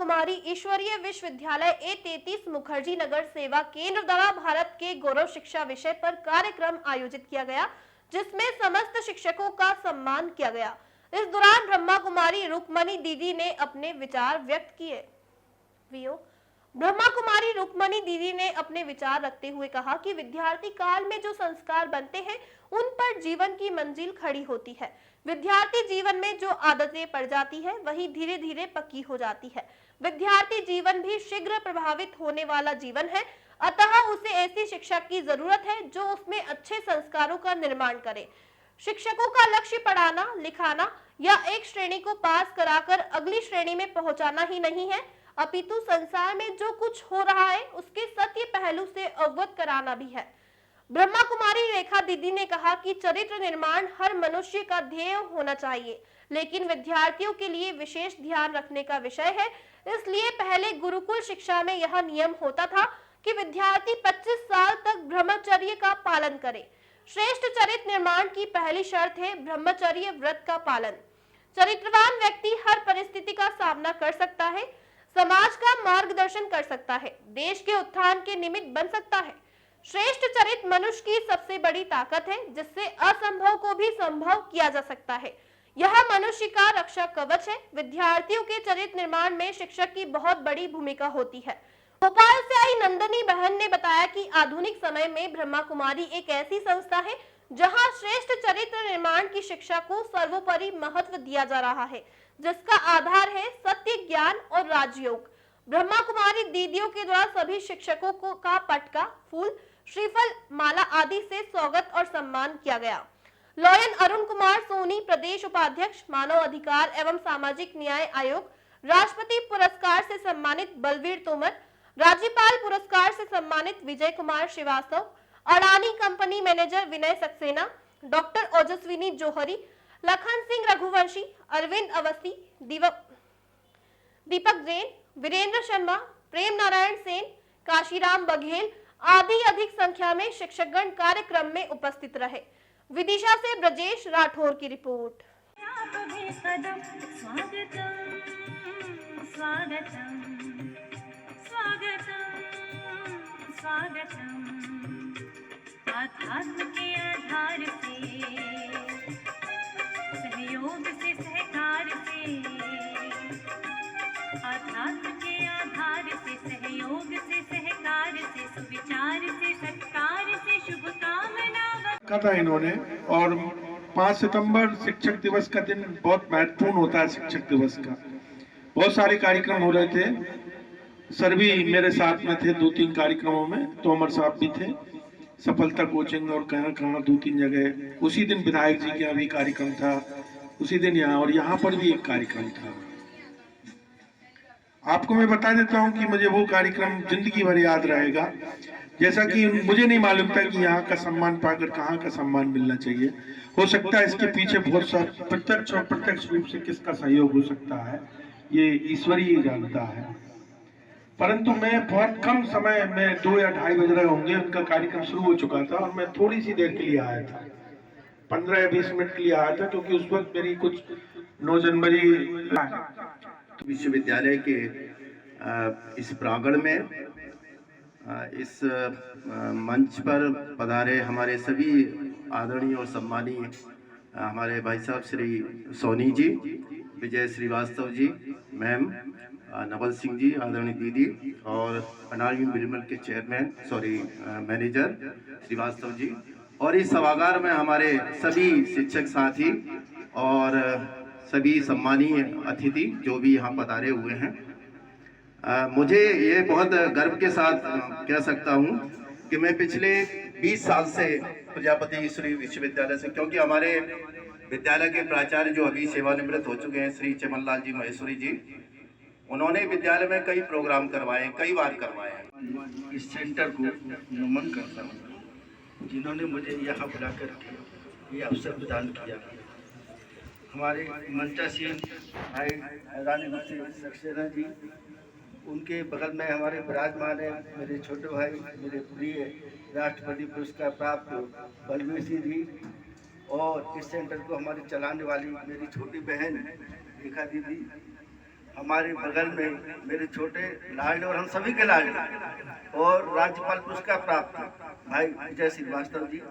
कुमारी ईश्वरीय विश्वविद्यालय A33 मुखर्जी नगर सेवा केंद्र द्वारा भारत के गौरव शिक्षा विषय पर कार्यक्रम आयोजित किया गया, जिसमें समस्त शिक्षकों का सम्मान किया गया। इस दौरान ब्रह्मा कुमारी रुक्मणी दीदी ने अपने विचार व्यक्त किए। ब्रह्मा कुमारी रुक्मणी दीदी ने अपने विचार रखते हुए कहा कि विद्यार्थी काल में जो संस्कार बनते हैं उन पर जीवन की मंजिल खड़ी होती है। विद्यार्थी जीवन में जो आदतें पड़ जाती है वही धीरे धीरे पक्की हो जाती है। विद्यार्थी जीवन भी शीघ्र प्रभावित होने वाला जीवन है, अतः उसे ऐसी शिक्षक की जरूरत है जो उसमें अच्छे संस्कारों का निर्माण करे। शिक्षकों का लक्ष्य पढ़ाना लिखाना या एक श्रेणी को पास कराकर अगली श्रेणी में पहुंचाना ही नहीं है, अपितु संसार में जो कुछ हो रहा है उसके सत्य पहलू से अवगत कराना भी है। ब्रह्मा कुमारी रेखा दीदी ने कहा कि चरित्र निर्माण हर मनुष्य का ध्येय होना चाहिए, लेकिन विद्यार्थियों के लिए विशेष ध्यान रखने का विषय है। इसलिए पहले गुरुकुल शिक्षा में यह नियम होता था कि विद्यार्थी 25 साल तक ब्रह्मचर्य का पालन करे। श्रेष्ठ चरित्र निर्माण की पहली शर्त है ब्रह्मचर्य व्रत का पालन। चरित्रवान व्यक्ति हर परिस्थिति का सामना कर सकता है, समाज का मार्गदर्शन कर सकता है, देश के उत्थान के निमित्त बन सकता है। श्रेष्ठ चरित्र मनुष्य की सबसे बड़ी ताकत है, जिससे असंभव को भी संभव किया जा सकता है। यह मनुष्य का रक्षा कवच है। विद्यार्थियों के चरित्र निर्माण में शिक्षक की बहुत बड़ी भूमिका होती है। भोपाल से आई नंदनी बहन ने बताया कि आधुनिक समय में ब्रह्मा कुमारी एक ऐसी संस्था है जहां श्रेष्ठ चरित्र निर्माण की शिक्षा को सर्वोपरि महत्व दिया जा रहा है, जिसका आधार है सत्य, ज्ञान और राजयोग। ब्रह्मा कुमारी दीदियों के द्वारा सभी शिक्षकों को का पटका, फूल, श्रीफल, माला आदि से स्वागत और सम्मान किया गया। लॉयन अरुण कुमार सोनी, प्रदेश उपाध्यक्ष, मानव अधिकार एवं सामाजिक न्याय आयोग, राष्ट्रपति पुरस्कार से सम्मानित बलवीर तोमर, राज्यपाल पुरस्कार से सम्मानित Vijay Kumar Srivastava, Adani company manager Vinay Saxena, doctor Ojaswini जोहरी, लखन सिंह रघुवंशी, अरविंद अवस्थी, दीपक जैन, वीरेंद्र शर्मा, प्रेम नारायण सेन, काशीराम बघेल आदि अधिक संख्या में शिक्षकगण कार्यक्रम में उपस्थित रहे। विदिशा से ब्रजेश राठौर की रिपोर्ट। आध्यात्म के आधार से, सहयोग से, सहकार से, आध्यात्म के आधार से, सहयोग से, सहकार से, सुविचार से, सत्कार से, शुभकामना कहा था इन्होंने। और 5 सितंबर शिक्षक दिवस का दिन बहुत महत्वपूर्ण होता है। शिक्षक दिवस का बहुत सारे कार्यक्रम हो रहे थे। सर भी मेरे साथ में थे 2-3 कार्यक्रमों में, तोमर साहब भी थे, सफलता कोचिंग और कहाँ 2-3 जगह। उसी दिन विधायक जी के यहाँ भी कार्यक्रम था, उसी दिन यहाँ, और यहाँ पर भी एक कार्यक्रम था। आपको मैं बता देता हूँ कि मुझे वो कार्यक्रम जिंदगी भर याद रहेगा। जैसा कि मुझे नहीं मालूम था कि यहाँ का सम्मान पाकर कहाँ का सम्मान मिलना चाहिए। हो सकता है इसके पीछे बहुत सा प्रत्यक्ष और अप्रत्यक्ष रूप से किसका सहयोग हो सकता है, ये ईश्वर ही जानता है। परंतु मैं बहुत कम समय में 2 या 2:30 बज रहे होंगे, उनका कार्यक्रम शुरू हो चुका था और मैं थोड़ी सी देर के लिए आया था, 15 या 20 मिनट के लिए आया था, क्योंकि उस वक्त मेरी कुछ 9 जनवरी विश्वविद्यालय के इस प्रांगण में इस मंच पर पधारे हमारे सभी आदरणीय और सम्मानीय हमारे भाई साहब श्री सोनी जी, विजय श्रीवास्तव जी, मैम नवल सिंह जी, आदरणीय दीदी, और अडानी बिरमल के चेयरमैन मैनेजर श्रीवास्तव जी, और इस सभागार में हमारे सभी शिक्षक साथी और सभी सम्मानीय अतिथि जो भी यहाँ पधारे हुए हैं। मुझे ये बहुत गर्व के साथ कह सकता हूँ कि मैं पिछले 20 साल से प्रजापति ईश्वरीय विश्वविद्यालय से, क्योंकि हमारे विद्यालय के प्राचार्य जो अभी सेवानिवृत्त हो चुके हैं श्री चमनलाल जी महेश्वरी जी, उन्होंने विद्यालय में कई प्रोग्राम करवाए, कई बार करवाए हैं। इस सेंटर को नमन करता हूँ जिन्होंने मुझे यहाँ बुलाकर ये अवसर प्रदान किया। हमारे मंचासीन भाई अडानी सक्सेना जी, उनके बगल में हमारे विराजमान है मेरे छोटे भाई, मेरे प्रिय राष्ट्रपति पुरस्कार प्राप्त बलवीर सिंह जी, और इस सेंटर को हमारी चलाने वाली मेरी छोटी बहन रेखा दीदी, हमारे बगल में मेरे छोटे लाडले और हम सभी के लाडले और राज्यपाल पुरस्कार प्राप्त भाई विजय श्रीवास्तव जी